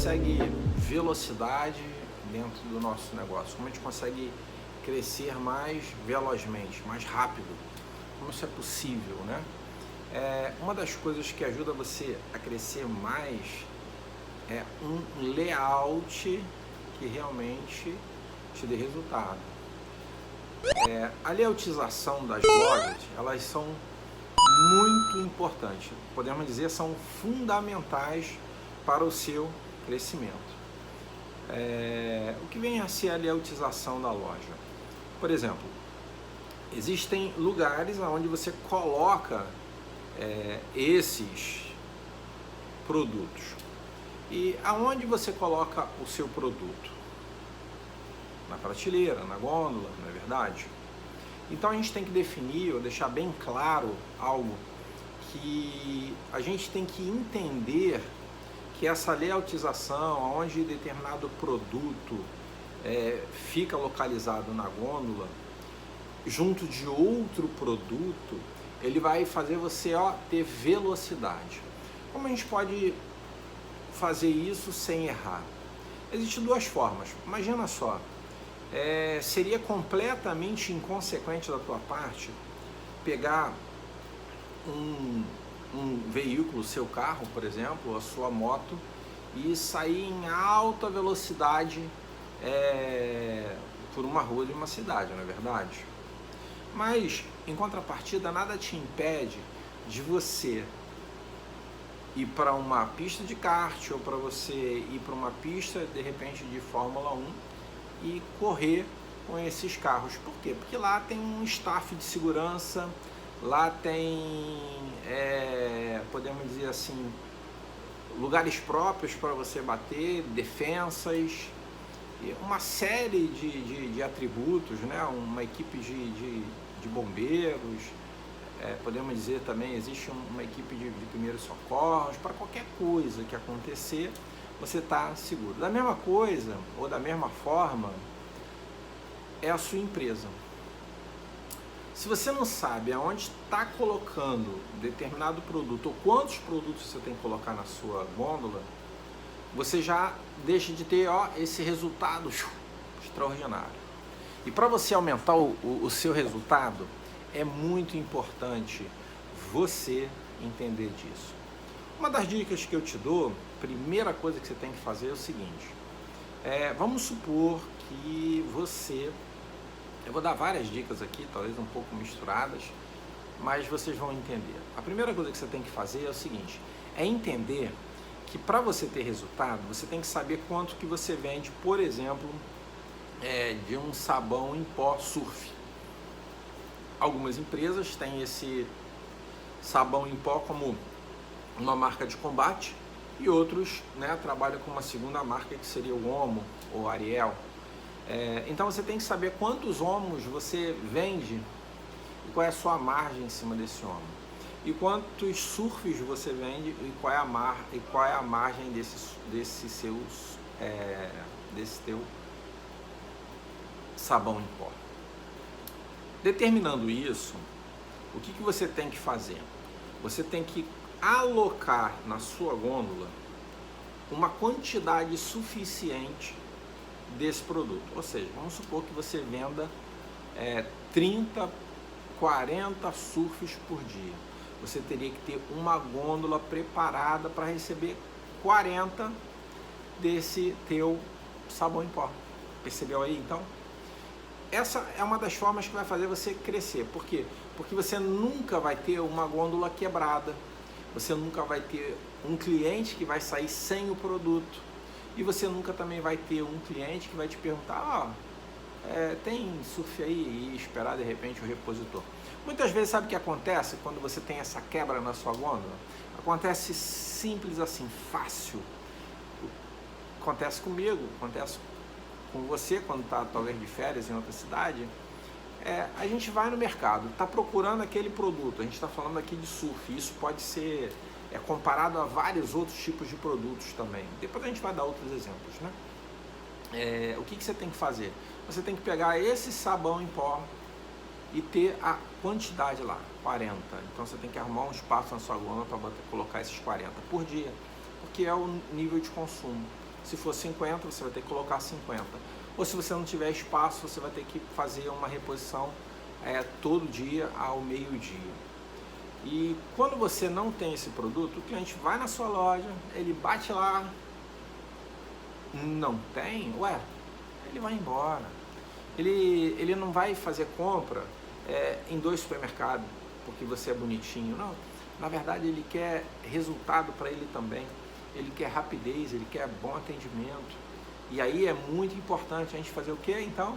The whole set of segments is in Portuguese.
consegue velocidade dentro do nosso negócio, como a gente consegue crescer mais velozmente, mais rápido, como isso é possível, né? Uma das coisas que ajuda você a crescer mais é um layout que realmente te dê resultado. A layoutização das lojas, elas são muito importantes, podemos dizer, são fundamentais para o seu crescimento. O que vem a ser a layoutização da loja? Por exemplo, existem lugares onde você coloca esses produtos. E aonde você coloca o seu produto? Na prateleira, na gôndola, não é verdade? Então a gente tem que definir ou deixar bem claro algo que a gente tem que entender, que essa layoutização, onde determinado produto fica localizado na gôndola, junto de outro produto, ele vai fazer você ter velocidade. Como a gente pode fazer isso sem errar? Existem duas formas. Imagina só, seria completamente inconsequente da tua parte pegar um veículo, seu carro, por exemplo, a sua moto, e sair em alta velocidade por uma rua de uma cidade, não é verdade? Mas, em contrapartida, nada te impede de você ir para uma pista de kart ou para você ir para uma pista, de repente, de Fórmula 1 e correr com esses carros. Por quê? Porque lá tem um staff de segurança, lá tem, podemos dizer assim, lugares próprios para você bater, defensas, uma série de atributos, né? Uma equipe de bombeiros, podemos dizer também, existe uma equipe de primeiros socorros, para qualquer coisa que acontecer, você está seguro. Da mesma coisa, ou da mesma forma, é a sua empresa. Se você não sabe aonde está colocando determinado produto, ou quantos produtos você tem que colocar na sua gôndola, você já deixa de ter esse resultado extraordinário. E para você aumentar o seu resultado, é muito importante você entender disso. Uma das dicas que eu te dou, primeira coisa que você tem que fazer é o seguinte: vamos supor que você, eu vou dar várias dicas aqui, talvez um pouco misturadas, mas vocês vão entender. A primeira coisa que você tem que fazer é o seguinte: é entender que para você ter resultado, você tem que saber quanto que você vende, por exemplo, de um sabão em pó surf. Algumas empresas têm esse sabão em pó como uma marca de combate e outros, trabalham com uma segunda marca que seria o Omo ou Ariel. Então você tem que saber quantos Omos você vende e qual é a sua margem em cima desse Omo. E quantos surfs você vende e qual é a margem desse teu sabão em pó. Determinando isso, o que você tem que fazer? Você tem que alocar na sua gôndola uma quantidade suficiente desse produto. Ou seja, vamos supor que você venda 30, 40 surfs por dia. Você teria que ter uma gôndola preparada para receber 40 desse teu sabão em pó. Percebeu aí, então? Essa é uma das formas que vai fazer você crescer. Por quê? Porque você nunca vai ter uma gôndola quebrada. Você nunca vai ter um cliente que vai sair sem o produto. E você nunca também vai ter um cliente que vai te perguntar: tem surf aí? E esperar de repente o repositor. Muitas vezes, sabe o que acontece quando você tem essa quebra na sua gôndola? Acontece simples assim, fácil. Acontece comigo, acontece com você quando está talvez de férias em outra cidade. A gente vai no mercado, está procurando aquele produto, a gente está falando aqui de surf, isso pode ser comparado a vários outros tipos de produtos também. Depois a gente vai dar outros exemplos, né? O que você tem que fazer? Você tem que pegar esse sabão em pó e ter a quantidade lá, 40. Então você tem que arrumar um espaço na sua gôndola para colocar esses 40 por dia, porque é o nível de consumo. Se for 50, você vai ter que colocar 50. Ou se você não tiver espaço, você vai ter que fazer uma reposição todo dia ao meio-dia. E quando você não tem esse produto, o cliente vai na sua loja, ele bate lá, não tem, ele vai embora. Ele não vai fazer compra em 2 supermercados porque você é bonitinho, não. Na verdade, ele quer resultado para ele também. Ele quer rapidez, ele quer bom atendimento. E aí é muito importante a gente fazer o quê, então?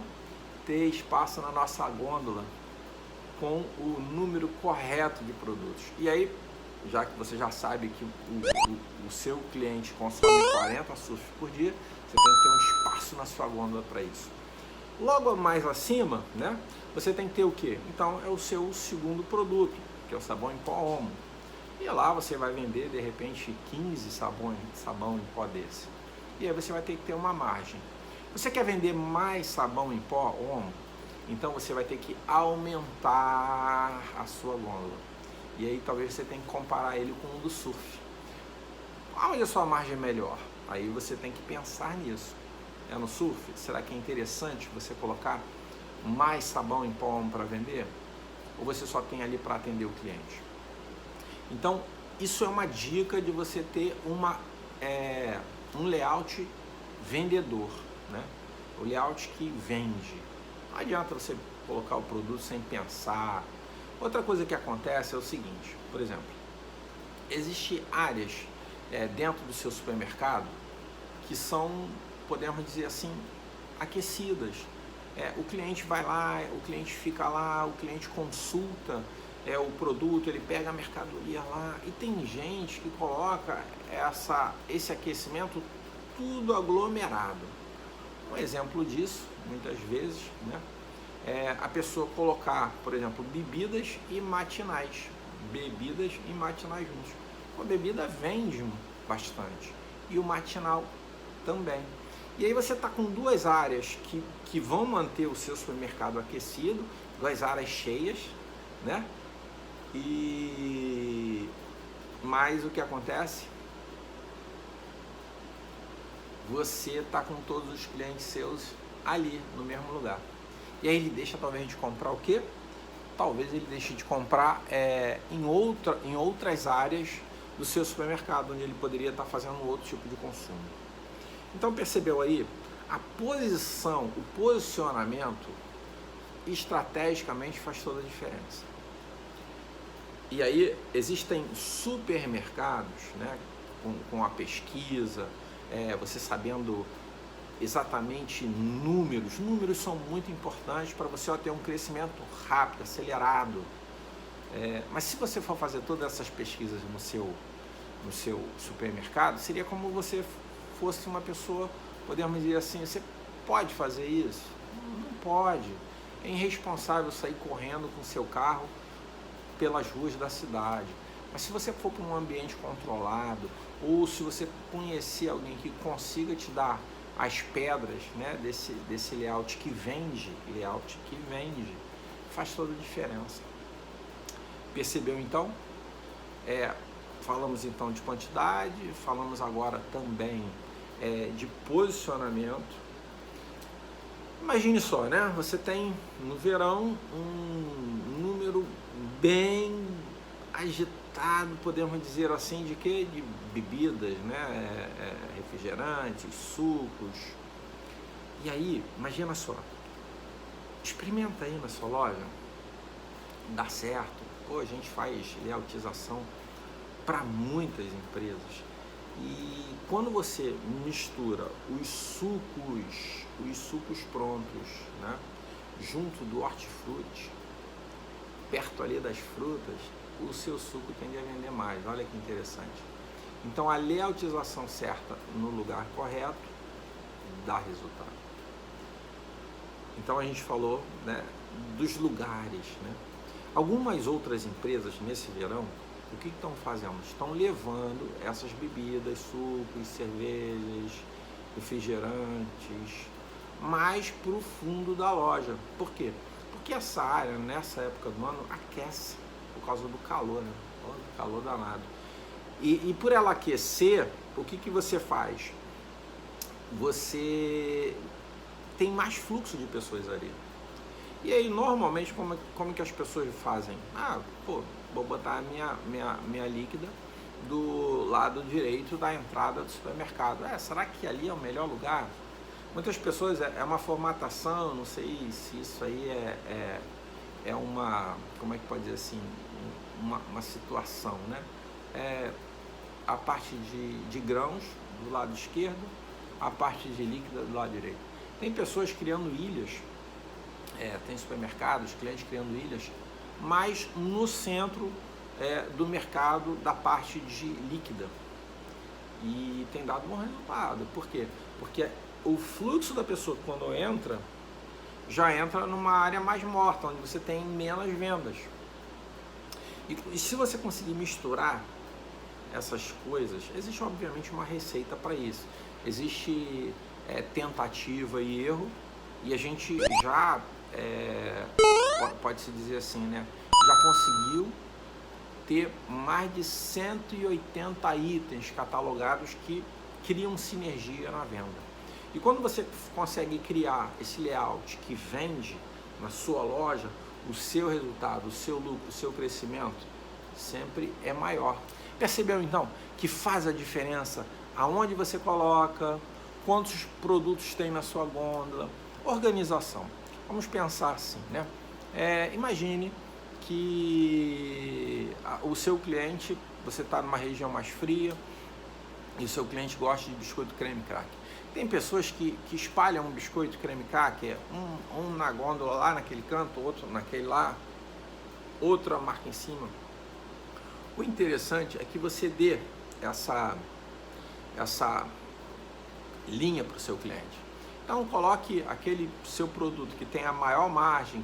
Ter espaço na nossa gôndola com o número correto de produtos. E aí, já que você já sabe que o seu cliente consome 40 surf por dia, você tem que ter um espaço na sua gôndola para isso. Logo mais acima, né, você tem que ter o quê? Então, é o seu segundo produto, que é o sabão em pó Omo. E lá você vai vender, de repente, 15 sabão em pó desse. E aí você vai ter que ter uma margem. Você quer vender mais sabão em pó Omo? Então você vai ter que aumentar a sua gôndola. E aí talvez você tenha que comparar ele com o do surf. Onde a sua margem é melhor? Aí você tem que pensar nisso. É no surf? Será que é interessante você colocar mais sabão em pó Omo para vender? Ou você só tem ali para atender o cliente? Então, isso é uma dica de você ter um layout vendedor, né? O layout que vende. Não adianta você colocar o produto sem pensar. Outra coisa que acontece é o seguinte, por exemplo, existem áreas dentro do seu supermercado que são, podemos dizer assim, aquecidas. O cliente vai lá, o cliente fica lá, o cliente consulta o produto, ele pega a mercadoria lá, e tem gente que coloca esse aquecimento tudo aglomerado. Um exemplo disso, muitas vezes, né, é a pessoa colocar, por exemplo, bebidas e matinais juntos. A bebida vende bastante e o matinal também. E aí você está com 2 áreas que vão manter o seu supermercado aquecido, 2 áreas cheias, né? Mas o que acontece? Você está com todos os clientes seus ali no mesmo lugar. E aí ele deixa talvez de comprar o quê? Talvez ele deixe de comprar em outras áreas do seu supermercado, onde ele poderia estar fazendo outro tipo de consumo. Então percebeu aí? A posição, o posicionamento estrategicamente faz toda a diferença. E aí existem supermercados, né, com a pesquisa, você sabendo exatamente números. Números são muito importantes para você ter um crescimento rápido, acelerado. Mas se você for fazer todas essas pesquisas no seu supermercado, seria como você fosse uma pessoa, podemos dizer assim, você pode fazer isso? Não pode. É irresponsável sair correndo com seu carro pelas ruas da cidade. Mas se você for para um ambiente controlado, ou se você conhecer alguém que consiga te dar as pedras, né, desse layout que vende, faz toda a diferença. Percebeu então? Falamos então de quantidade, falamos agora também de posicionamento. Imagine só, né? Você tem no verão um número bem agitado, podemos dizer assim, de quê? De bebidas, né? Refrigerantes, sucos. E aí, imagina só, experimenta aí na sua loja, dá certo. Pô, a gente faz layoutização para muitas empresas. E quando você mistura os sucos prontos, né, junto do hortifruti, perto ali das frutas, o seu suco tende a vender mais. Olha que interessante. Então a layoutização certa no lugar correto dá resultado. Então a gente falou, né, dos lugares, né? Algumas outras empresas nesse verão, o que estão fazendo? Estão levando essas bebidas, sucos, cervejas, refrigerantes, mais para o fundo da loja. Por quê? Porque essa área, nessa época do ano, aquece por causa do calor, né? O calor danado. E por ela aquecer, o que você faz? você tem mais fluxo de pessoas ali. E aí, normalmente, como que as pessoas fazem? Vou botar a minha líquida do lado direito da entrada do supermercado. Será que ali é o melhor lugar? Muitas pessoas, é uma formatação, não sei se isso aí é uma, como é que pode dizer assim, uma situação, né? A parte de grãos do lado esquerdo, a parte de líquida do lado direito. Tem pessoas criando ilhas, tem supermercados, clientes criando ilhas, mas no centro do mercado da parte de líquida. E tem dado bom resultado. Por quê? Porque o fluxo da pessoa quando entra, já entra numa área mais morta, onde você tem menos vendas. E se você conseguir misturar essas coisas, existe obviamente uma receita para isso. Existe tentativa e erro, e a gente já, pode-se dizer assim, né? Já conseguiu ter mais de 180 itens catalogados que criam sinergia na venda. E quando você consegue criar esse layout que vende na sua loja, o seu resultado, o seu lucro, o seu crescimento sempre é maior. Percebeu então que faz a diferença aonde você coloca, quantos produtos tem na sua gôndola, organização. Vamos pensar assim, né? Imagine que o seu cliente, você está numa região mais fria e o seu cliente gosta de biscoito creme crack. Tem pessoas que espalham um biscoito creme crack, um na gôndola lá naquele canto, outro naquele lá, outra marca em cima. O interessante é que você dê essa linha para o seu cliente. Então coloque aquele seu produto que tem a maior margem,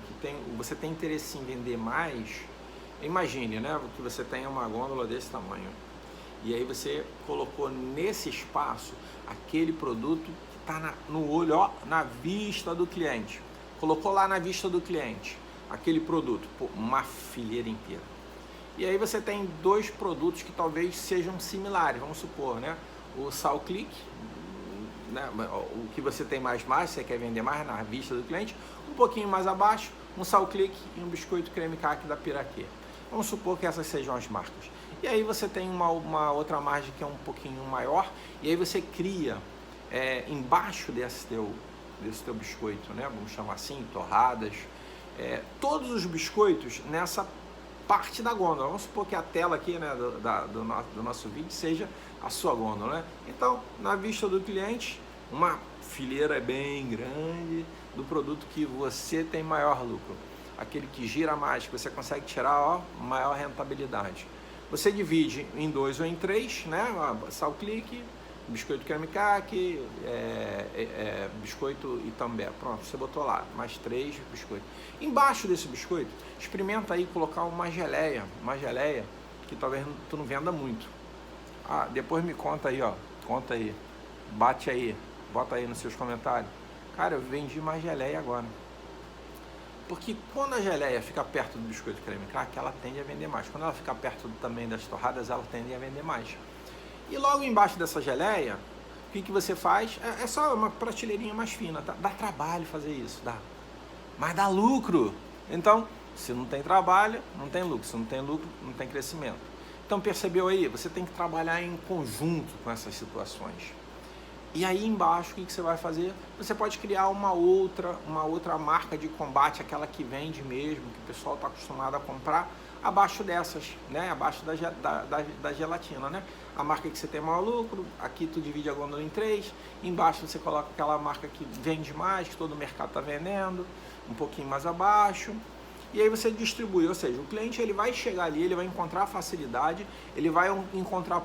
você tem interesse em vender mais. Imagine, né, que você tem uma gôndola desse tamanho. E aí você colocou nesse espaço aquele produto que está no olho, na vista do cliente. Colocou lá na vista do cliente aquele produto, uma fileira inteira. E aí você tem dois produtos que talvez sejam similares, vamos supor, né? O Sal Click, né? O que você tem mais, você quer vender mais na vista do cliente. Um pouquinho mais abaixo, um Sal Click e um biscoito creme crack da Piraquê. Vamos supor que essas sejam as marcas. E aí você tem uma outra margem que é um pouquinho maior, e aí você cria embaixo desse teu biscoito, né? Vamos chamar assim, torradas, todos os biscoitos nessa parte da gôndola. Vamos supor que a tela aqui, né, do nosso vídeo seja a sua gôndola, né? Então, na vista do cliente, uma fileira bem grande do produto que você tem maior lucro, aquele que gira mais, que você consegue tirar maior rentabilidade. Você divide em 2 ou em 3, né? Sal Click, biscoito creme crack, biscoito Itambé. Pronto, você botou lá, mais 3 biscoitos. Embaixo desse biscoito, experimenta aí colocar uma geleia que talvez tu não venda muito. Depois me conta aí, conta aí, bate aí, bota aí nos seus comentários. Cara, eu vendi mais geleia agora. Porque quando a geleia fica perto do biscoito creme crack, ela tende a vender mais. Quando ela fica perto também das torradas, ela tende a vender mais. E logo embaixo dessa geleia, o que você faz? É só uma prateleirinha mais fina, tá? Dá trabalho fazer isso, dá. Mas dá lucro. Então, se não tem trabalho, não tem lucro. Se não tem lucro, não tem crescimento. Então, percebeu aí? Você tem que trabalhar em conjunto com essas situações. E aí embaixo, o que você vai fazer? Você pode criar uma outra marca de combate, aquela que vende mesmo, que o pessoal está acostumado a comprar, abaixo dessas, né? Abaixo da gelatina, né? A marca que você tem maior lucro, aqui tu divide a gôndola em 3, embaixo você coloca aquela marca que vende mais, que todo o mercado está vendendo, um pouquinho mais abaixo, e aí você distribui, ou seja, o cliente ele vai chegar ali, ele vai encontrar facilidade, ele vai encontrar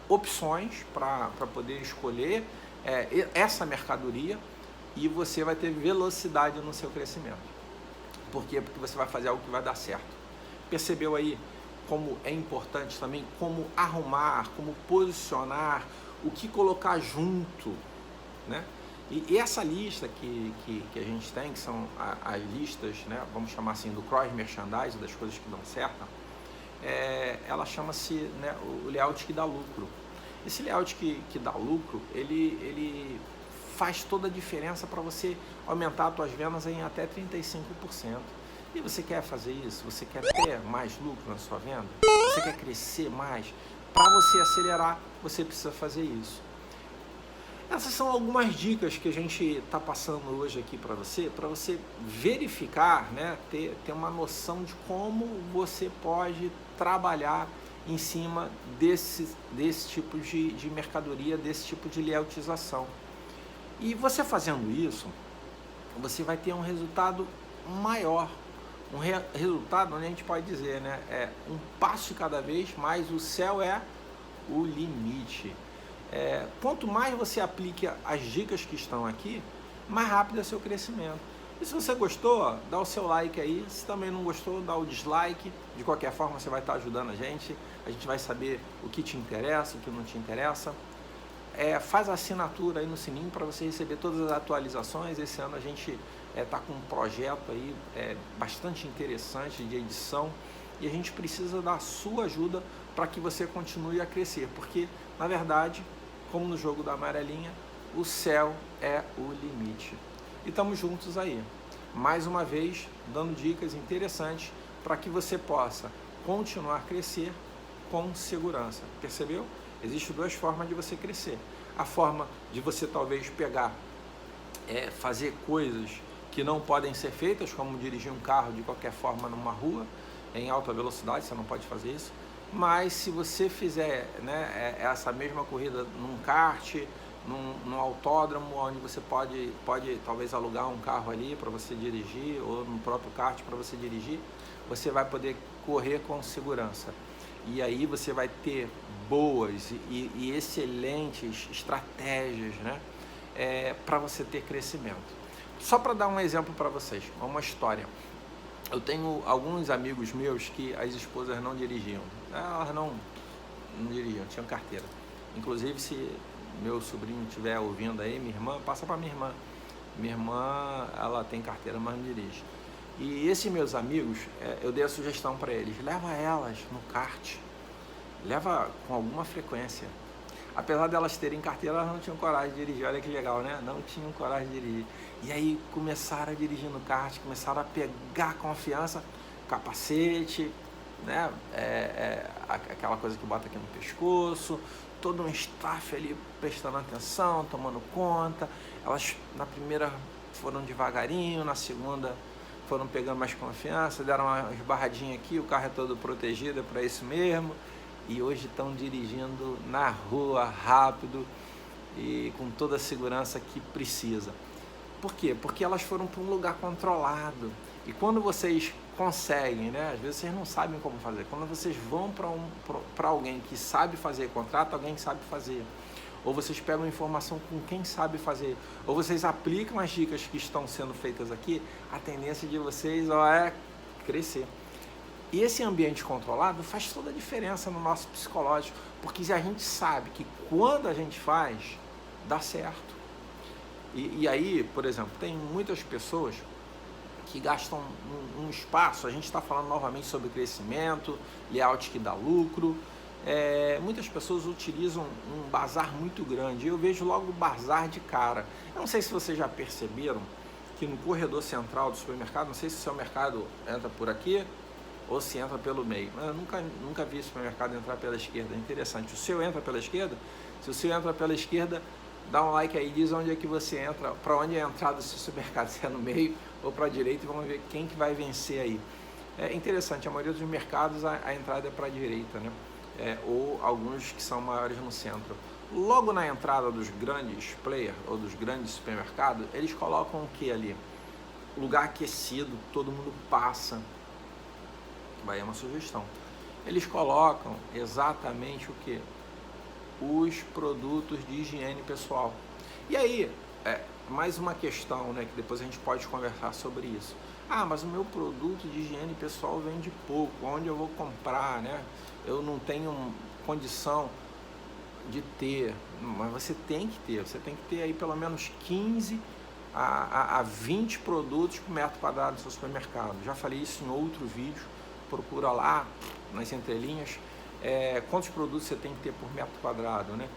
opções para poder escolher essa mercadoria, e você vai ter velocidade no seu crescimento. Por quê? Porque você vai fazer algo que vai dar certo. Percebeu aí como é importante também, como arrumar, como posicionar, o que colocar junto, né? E essa lista que a gente tem, que são as listas, né, vamos chamar assim, do cross merchandising, das coisas que dão certo, ela chama-se, né, o layout que dá lucro. Esse layout que dá lucro, ele faz toda a diferença para você aumentar as suas vendas em até 35%. E você quer fazer isso? Você quer ter mais lucro na sua venda? Você quer crescer mais? Para você acelerar, você precisa fazer isso. Essas são algumas dicas que a gente está passando hoje aqui para você verificar, né, ter uma noção de como você pode trabalhar em cima desse tipo de mercadoria, desse tipo de layoutização. E você fazendo isso, você vai ter um resultado maior, um resultado onde a gente pode dizer, né, um passo de cada vez, mas o céu é o limite. Quanto mais você aplique as dicas que estão aqui, mais rápido é o seu crescimento. E se você gostou, dá o seu like aí. Se também não gostou, dá o dislike. De qualquer forma, você vai estar ajudando a gente vai saber o que te interessa, o que não te interessa. Faz a assinatura aí no sininho para você receber todas as atualizações. Esse ano a gente está com um projeto aí bastante interessante de edição e a gente precisa da sua ajuda para que você continue a crescer, porque na verdade, como no jogo da amarelinha, o céu é o limite. E estamos juntos aí, mais uma vez dando dicas interessantes para que você possa continuar a crescer com segurança. Percebeu? Existem duas formas de você crescer. A forma de você talvez pegar, fazer coisas que não podem ser feitas, como dirigir um carro de qualquer forma numa rua, em alta velocidade, você não pode fazer isso. Mas se você fizer, né, essa mesma corrida num kart, num autódromo, onde você pode talvez alugar um carro ali para você dirigir, ou no próprio kart para você dirigir, você vai poder correr com segurança. E aí você vai ter boas e excelentes estratégias, né, para você ter crescimento. Só para dar um exemplo para vocês, uma história. Eu tenho alguns amigos meus que as esposas não dirigiam. Elas não dirigiam, tinham carteira. Inclusive, se meu sobrinho estiver ouvindo aí, minha irmã, passa para minha irmã. Minha irmã, ela tem carteira, mas não dirige. E esses meus amigos, eu dei a sugestão para eles, leva elas no kart, leva com alguma frequência. Apesar delas terem carteira, elas não tinham coragem de dirigir. Olha que legal, né? Não tinham coragem de dirigir. E aí começaram a dirigir no kart, começaram a pegar confiança, capacete, né? Aquela coisa que bota aqui no pescoço, todo um staff ali prestando atenção, tomando conta. Elas na primeira foram devagarinho, na segunda foram pegando mais confiança, deram uma esbarradinha aqui, o carro é todo protegido, é para isso mesmo. E hoje estão dirigindo na rua, rápido e com toda a segurança que precisa. Por quê? Porque elas foram para um lugar controlado. E quando vocês conseguem, né? Às vezes vocês não sabem como fazer. Quando vocês vão para alguém que sabe fazer, contrata alguém que sabe fazer. Ou vocês pegam informação com quem sabe fazer. Ou vocês aplicam as dicas que estão sendo feitas aqui, a tendência de vocês é crescer. E esse ambiente controlado faz toda a diferença no nosso psicológico, porque a gente sabe que quando a gente faz, dá certo. E aí, por exemplo, tem muitas pessoas que gastam um espaço, a gente está falando novamente sobre crescimento, layout que dá lucro, muitas pessoas utilizam um bazar muito grande, eu vejo logo o bazar de cara. Eu não sei se vocês já perceberam que no corredor central do supermercado, não sei se o seu mercado entra por aqui, ou se entra pelo meio. Eu nunca vi o supermercado entrar pela esquerda. É interessante. O seu entra pela esquerda? Se o seu entra pela esquerda, dá um like aí, diz onde é que você entra, para onde é a entrada do seu supermercado, se é no meio ou para a direita, e vamos ver quem que vai vencer aí. É interessante, a maioria dos mercados a entrada é para a direita, né? Ou alguns que são maiores no centro. Logo na entrada dos grandes players ou dos grandes supermercados, eles colocam o que ali? Lugar aquecido, todo mundo passa. Vai, é uma sugestão. Eles colocam exatamente o que? Os produtos de higiene pessoal. E aí, mais uma questão, né, que depois a gente pode conversar sobre isso. Mas o meu produto de higiene pessoal vende pouco, onde eu vou comprar, né? Eu não tenho condição de ter, mas você tem que ter aí pelo menos 15 a 20 produtos por metro quadrado do seu supermercado. Já falei isso em outro vídeo, procura lá nas entrelinhas. quantos produtos você tem que ter por metro quadrado, né?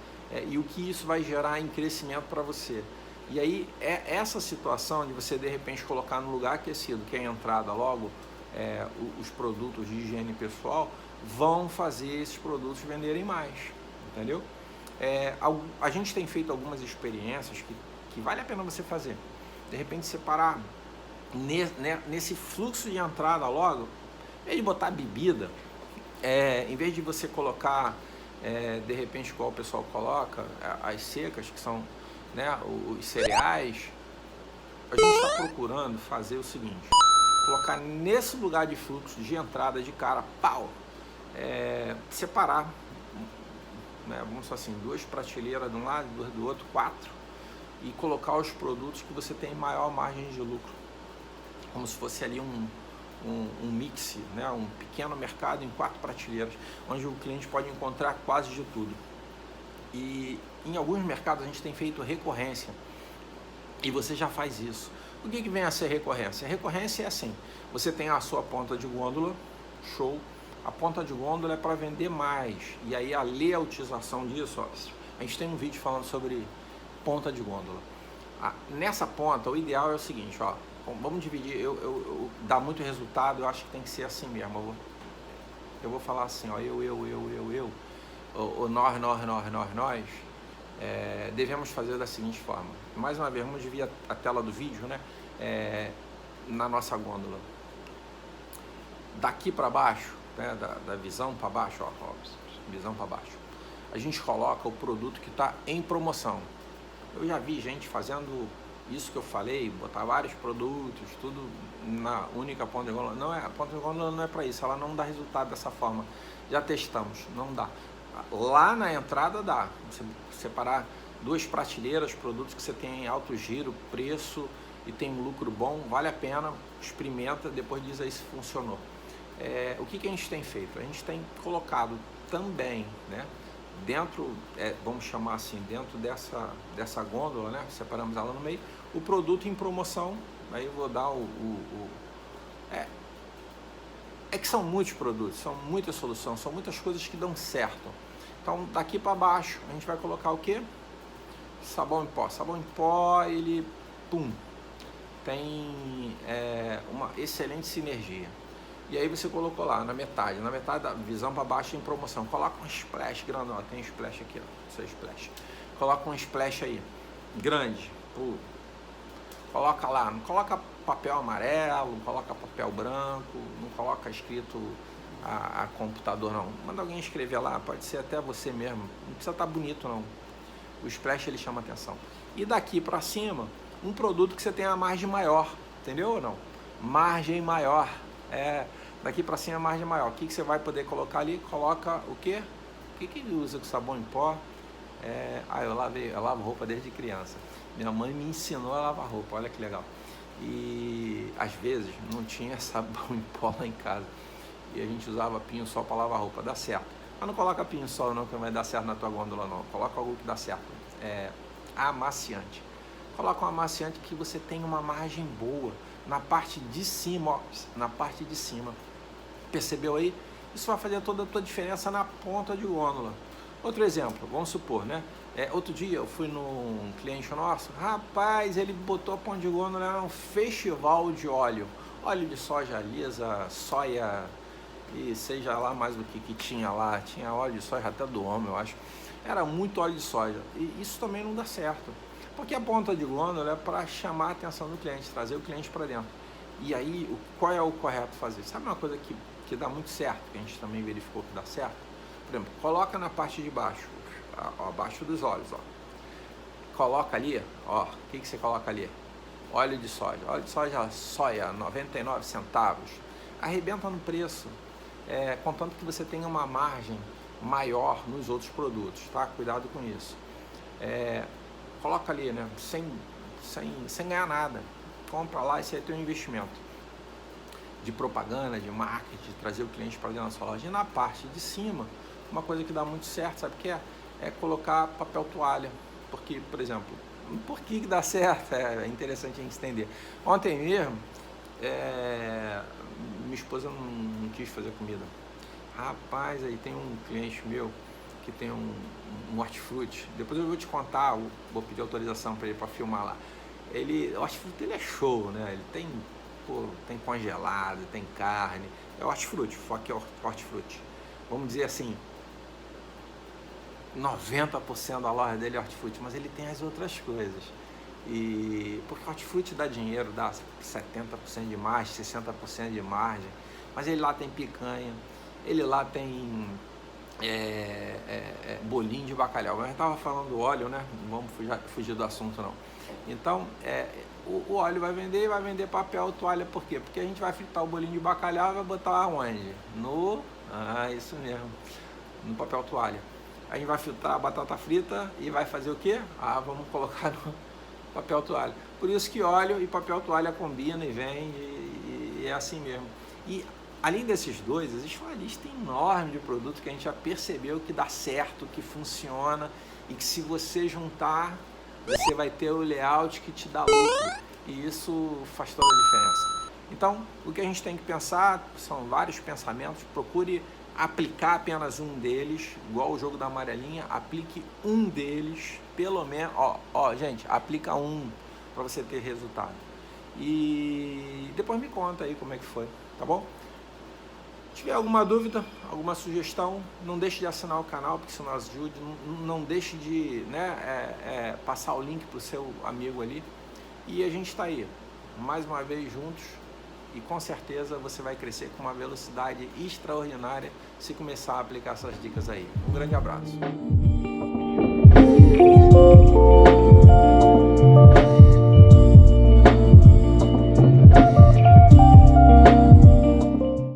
E o que isso vai gerar em crescimento para você. E aí, essa situação de você, de repente, colocar no lugar aquecido, que é a entrada logo, os produtos de higiene pessoal, vão fazer esses produtos venderem mais, entendeu? A gente tem feito algumas experiências que vale a pena você fazer. De repente, separar nesse fluxo de entrada logo, em vez de botar bebida, em vez de você colocar, de repente, igual o pessoal coloca, as secas, que são, né, os cereais, a gente está procurando fazer o seguinte: colocar nesse lugar de fluxo de entrada de cara, separar, né, vamos falar assim, 2 prateleiras de um lado, 2 do outro, 4, e colocar os produtos que você tem maior margem de lucro, como se fosse ali um mix, né, um pequeno mercado em 4 prateleiras, onde o cliente pode encontrar quase de tudo. E em alguns mercados a gente tem feito recorrência, e você já faz isso. O que vem a ser recorrência? A recorrência é assim: você tem a sua ponta de gôndola, show, a ponta de gôndola é para vender mais, e aí a layoutização disso, a gente tem um vídeo falando sobre ponta de gôndola. Nessa ponta, o ideal é o seguinte, vamos dividir, dá muito resultado, eu acho que tem que ser assim mesmo. Eu vou falar assim, nós, devemos fazer da seguinte forma. Mais uma vez, vamos dividir a tela do vídeo, né? Na nossa gôndola. Daqui para baixo, né? Da visão para baixo, visão para baixo, a gente coloca o produto que está em promoção. Eu já vi gente fazendo isso que eu falei, botar vários produtos, tudo na única ponta de gôndola. A ponta de gôndola não é para isso, ela não dá resultado dessa forma. Já testamos, não dá. Lá na entrada dá. Você separar 2 prateleiras, produtos que você tem alto giro, preço e tem um lucro bom, vale a pena, experimenta, depois diz aí se funcionou. O que a gente tem feito? A gente tem colocado também, né, dentro, vamos chamar assim, dentro dessa gôndola, né, separamos ela no meio, o produto em promoção. Aí eu vou dar que são muitos produtos, são muitas soluções, são muitas coisas que dão certo. Então daqui para baixo a gente vai colocar o que? Sabão em pó. Sabão em pó, ele tem uma excelente sinergia. E aí você colocou lá na metade da visão para baixo em promoção. Coloca um splash grande, tem um splash aqui, seu splash. Coloca um splash aí, grande. Coloca lá, não coloca papel amarelo, não coloca papel branco, não coloca escrito a computador não. Manda alguém escrever lá, pode ser até você mesmo, não precisa estar bonito não. O splash ele chama atenção. E daqui para cima, um produto que você tem a margem maior, entendeu ou não? Margem maior, daqui para cima a margem maior. O que você vai poder colocar ali? Coloca o quê? O que ele usa com sabão em pó? Eu lavo roupa desde criança. Minha mãe me ensinou a lavar roupa, olha que legal. E às vezes não tinha sabão em pó lá em casa. E a gente usava pinho-sol para lavar roupa, dá certo. Mas não coloca pinho-sol não, que não vai dar certo na tua gôndola não. Coloca algo que dá certo. Amaciante. Coloca um amaciante que você tem uma margem boa na parte de cima, na parte de cima. Percebeu aí? Isso vai fazer toda a tua diferença na ponta de gôndola. Outro exemplo, vamos supor, né? Outro dia eu fui num cliente nosso, rapaz, ele botou a ponta de gôndola, era um festival de óleo de soja lisa, soia e seja lá mais do que tinha lá, tinha óleo de soja até do homem, eu acho, era muito óleo de soja, e isso também não dá certo, porque a ponta de gôndola é para chamar a atenção do cliente, trazer o cliente para dentro. E aí, qual é o correto fazer? Sabe uma coisa que dá muito certo, que a gente também verificou que dá certo? Por exemplo, coloca na parte de baixo, abaixo dos olhos, coloca ali, o que você coloca ali? Óleo de soja, soia, 99 centavos, arrebenta no preço, contanto que você tenha uma margem maior nos outros produtos, tá? Cuidado com isso. Coloca ali, né? Sem ganhar nada, compra lá, esse aí é teu investimento de propaganda, de marketing, de trazer o cliente para dentro da sua loja. E na parte de cima, uma coisa que dá muito certo, sabe o que é colocar papel toalha, porque, por exemplo, por que dá certo? É interessante a gente entender. Ontem mesmo, minha esposa não quis fazer comida. Rapaz, aí tem um cliente meu que tem um hortifruti. Depois eu vou te contar, vou pedir autorização para ele para filmar lá. O hortifruti ele é show, né? Ele tem, pô, tem congelado, tem carne. É hortifruti, foco é hortifruti. Vamos dizer assim, 90% da loja dele é hortifruti, mas ele tem as outras coisas. E porque o hortifruti dá dinheiro, dá 70% de margem, 60% de margem, mas ele lá tem picanha, ele lá tem bolinho de bacalhau. Mas eu estava falando do óleo, né? Não vamos fugir do assunto não. Então, o óleo vai vender papel toalha, por quê? Porque a gente vai fritar o bolinho de bacalhau e vai botar onde? Isso mesmo, no papel toalha. A gente vai filtrar a batata frita e vai fazer o quê? Vamos colocar no papel toalha. Por isso que óleo e papel toalha combinam e vende, e é assim mesmo. E além desses dois, existe uma lista enorme de produtos que a gente já percebeu que dá certo, que funciona, e que se você juntar, você vai ter o layout que te dá lucro. E isso faz toda a diferença. Então, o que a gente tem que pensar, são vários pensamentos, procure aplicar apenas um deles, igual o jogo da amarelinha, aplique um deles, pelo menos, gente, aplica um para você ter resultado. E depois me conta aí como é que foi, tá bom? Se tiver alguma dúvida, alguma sugestão, não deixe de assinar o canal, porque isso nos ajude, não deixe de passar o link para o seu amigo ali. E a gente está aí, mais uma vez juntos, e com certeza você vai crescer com uma velocidade extraordinária se começar a aplicar essas dicas aí. Um grande abraço.